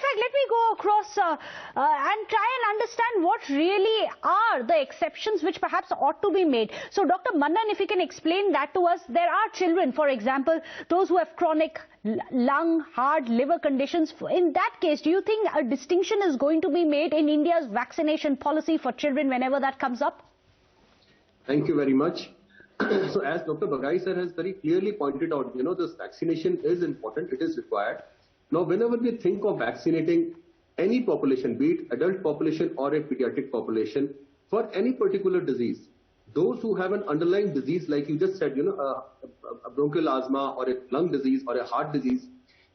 fact, let me go across and try and understand what really are the exceptions which perhaps ought to be made. So, Dr. Mannan, if you can explain that to us, there are children, for example, those who have chronic lung, heart, liver conditions. In that case, do you think a distinction is going to be made in India's vaccination policy for children whenever that comes up? Thank you very much. So as Dr. Bagai sir has very clearly pointed out, this vaccination is important, it is required. Now, whenever we think of vaccinating any population, be it adult population or a pediatric population, for any particular disease, those who have an underlying disease, like you just said, a bronchial asthma or a lung disease or a heart disease,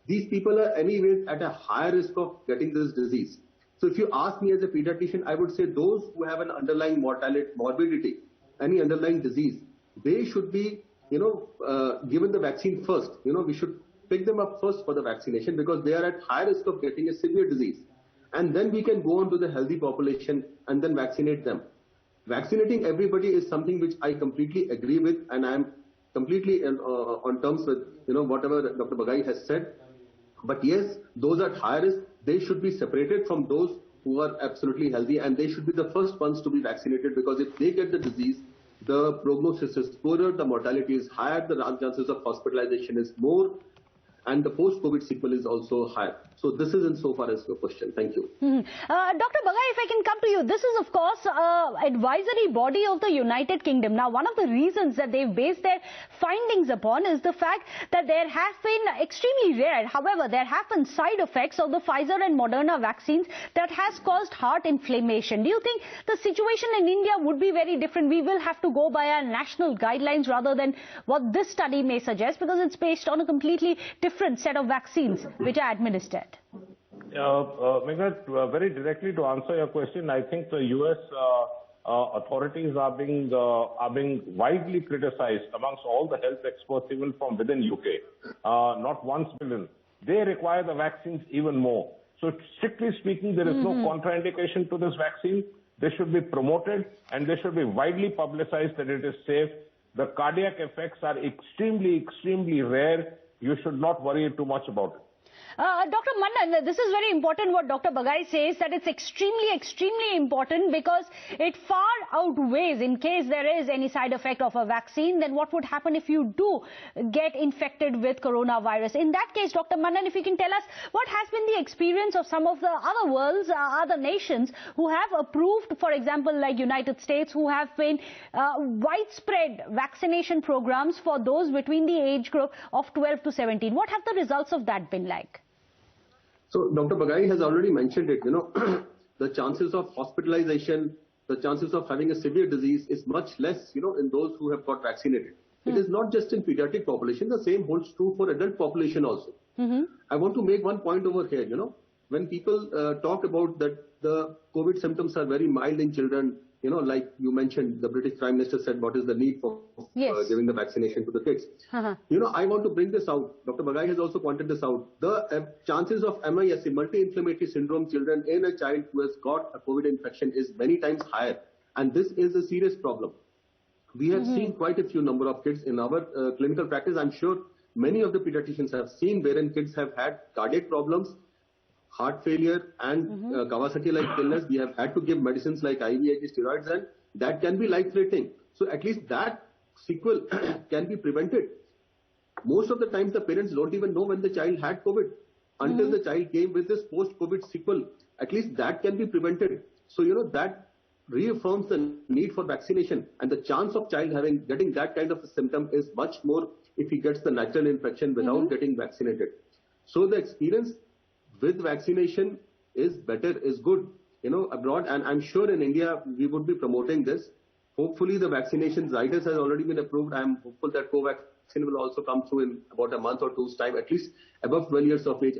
these people are anyways at a higher risk of getting this disease. So if you ask me as a pediatrician, I would say those who have an underlying morbidity, any underlying disease, they should be, given the vaccine first. We should pick them up first for the vaccination because they are at high risk of getting a severe disease. And then we can go on to the healthy population and then vaccinate them. Vaccinating everybody is something which I completely agree with, and I am completely on terms with, whatever Dr. Bagai has said. But yes, those at high risk, they should be separated from those who are absolutely healthy, and they should be the first ones to be vaccinated, because if they get the disease, the prognosis is poorer, the mortality is higher, the chances of hospitalization is more, and the post-COVID sequel is also higher. So this is insofar as your question. Thank you. Dr. Bagai, if I can come to you, this is of course advisory body of the United Kingdom. Now, one of the reasons that they've based their findings upon is the fact that there have been extremely rare, however, there have been side effects of the Pfizer and Moderna vaccines that has caused heart inflammation. Do you think the situation in India would be very different? We will have to go by our national guidelines rather than what this study may suggest, because it's based on a completely different set of vaccines which are administered. Megha, very directly to answer your question, I think the US authorities are being widely criticized amongst all the health experts, even from within UK. Not once million. They require the vaccines even more. So strictly speaking, there is no contraindication to this vaccine. They should be promoted and they should be widely publicized that it is safe. The cardiac effects are extremely, extremely rare. You should not worry too much about it. Dr. Mannan, this is very important what Dr. Bagai says, that it's extremely, extremely important because it far outweighs, in case there is any side effect of a vaccine, then what would happen if you do get infected with coronavirus. In that case, Dr. Mannan, if you can tell us what has been the experience of some of the other worlds, other nations who have approved, for example, like United States, who have been widespread vaccination programs for those between the age group of 12 to 17. What have the results of that been like? So Dr. Bagai has already mentioned it, the chances of hospitalization, the chances of having a severe disease is much less, in those who have got vaccinated. It is not just in pediatric population, the same holds true for adult population also. I want to make one point over here, when people talk about that the COVID symptoms are very mild in children, like you mentioned, the British Prime Minister said, what is the need for giving the vaccination to the kids? I want to bring this out. Dr. Bagai has also pointed this out. The chances of MIS, multi-inflammatory syndrome children in a child who has got a COVID infection is many times higher. And this is a serious problem. We have seen quite a few number of kids in our clinical practice. I'm sure many of the pediatricians have seen wherein kids have had cardiac problems, heart failure and Kawasaki-like illness. We have had to give medicines like IVIG steroids, and that can be life-threatening. So at least that sequel can be prevented. Most of the times the parents don't even know when the child had COVID until the child came with this post-COVID sequel. At least that can be prevented. So, that reaffirms the need for vaccination, and the chance of child getting that kind of a symptom is much more if he gets the natural infection without getting vaccinated. So the experience with vaccination is better, is good, abroad, and I'm sure in India we would be promoting this. Hopefully the vaccination Zydus has already been approved. I'm hopeful that Covaxin will also come through in about a month or two's time, at least above 12 years of age.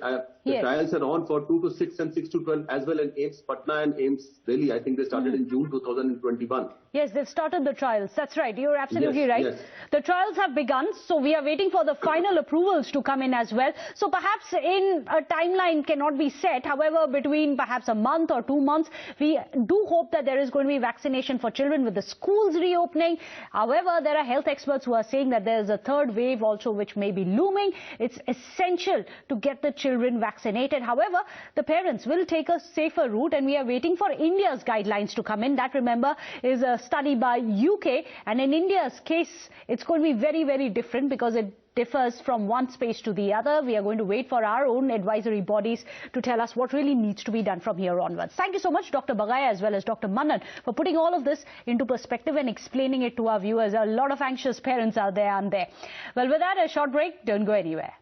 The trials are on for 2 to 6 and 6 to 12 as well in AIIMS Patna and AIIMS Delhi. I think they started in June 2021. Yes, they've started the trials. That's right. You're absolutely right. Yes. The trials have begun, so we are waiting for the final approvals to come in as well. So perhaps in a timeline cannot be set. However, between perhaps a month or 2 months, we do hope that there is going to be vaccination for children with the schools reopening. However, there are health experts who are saying that there is a third third wave also which may be looming. It's essential to get the children vaccinated. However, the parents will take a safer route, and we are waiting for India's guidelines to come in. That, remember, is a study by UK, and in India's case, it's going to be very, very different because it differs from one space to the other. We are going to wait for our own advisory bodies to tell us what really needs to be done from here onwards. Thank you so much, Dr. Bagai, as well as Dr. Manan, for putting all of this into perspective and explaining it to our viewers. A lot of anxious parents out there, aren't there? Well, with that, a short break. Don't go anywhere.